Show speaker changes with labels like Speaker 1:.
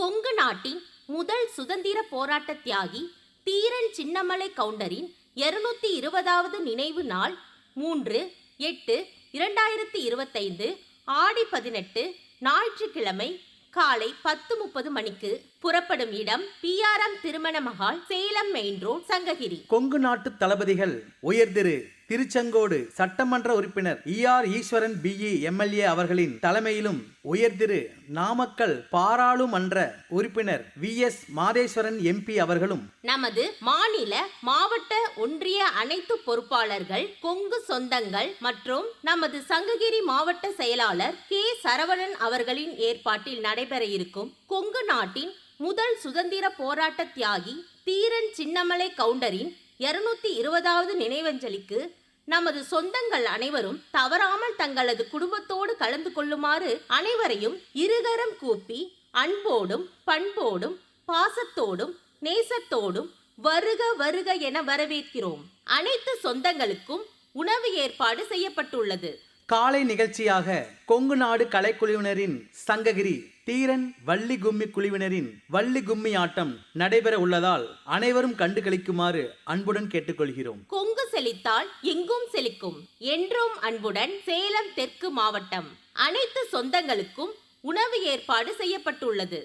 Speaker 1: கொங்கு நாட்டின் முதல் சுதந்திர போராட்ட தியாகி தீரன் சின்னமலை கவுண்டரின் 220வது நினைவு நாள் 3/8/2025 ஆடி 18 ஞாயிற்றுக்கிழமை காலை 10:30 மணிக்கு புறப்படும் இடம் PRM திருமண மகால், சேலம் மெயின் ரோட், சங்ககிரி.
Speaker 2: கொங்கு நாட்டு தளபதிகள் உயர்திரு திருச்செங்கோடு சட்டமன்ற உறுப்பினர் ER ஈஸ்வரன் BE MLA அவர்களின் தலைமையிலும், உயர்திரு நாமக்கல் பாராளுமன்ற உறுப்பினர் VS மாதேஸ்வரன் MP அவர்களும்,
Speaker 1: நமது மாநில மாவட்ட ஒன்றிய அனைத்து பொறுப்பாளர்கள், கொங்கு சொந்தங்கள் மற்றும் நமது சங்ககிரி மாவட்ட செயலாளர் K சரவணன் அவர்களின் ஏற்பாட்டில் நடைபெற இருக்கும் கொங்கு நாட்டின் முதல் சுதந்திர போராட்ட தியாகி தீரன் சின்னமலை கவுண்டரின் 220வது நினைவஞ்சலிக்கு நமது சொந்தங்கள் அனைவரும் தவறாமல் தங்களது குடும்பத்தோடு கலந்து கொள்ளுமாறு அனைவரையும் இருகரம் கூப்பி அன்போடும் பண்போடும் பாசத்தோடும் நேசத்தோடும் வருக வருக என வரவேற்கிறோம். அனைத்து சொந்தங்களுக்கும் உணவு ஏற்பாடு செய்யப்பட்டுள்ளது.
Speaker 2: காலை நிகழ்ச்சியாக கொங்கு நாடு கலைக்குழுவினரின் சங்ககிரி தீரன் வள்ளி கும்மி குழுவினரின் வள்ளி கும்மி ஆட்டம் நடைபெற உள்ளதால் அனைவரும் கண்டு களிக்குமாறு அன்புடன் கேட்டுக்கொள்கிறோம்.
Speaker 1: கொங்கு செழித்தால் எங்கும் செழிக்கும். என்றும் அன்புடன் சேலம் தெற்கு மாவட்டம். அனைத்து சொந்தங்களுக்கும் உணவு ஏற்பாடு செய்யப்பட்டுள்ளது.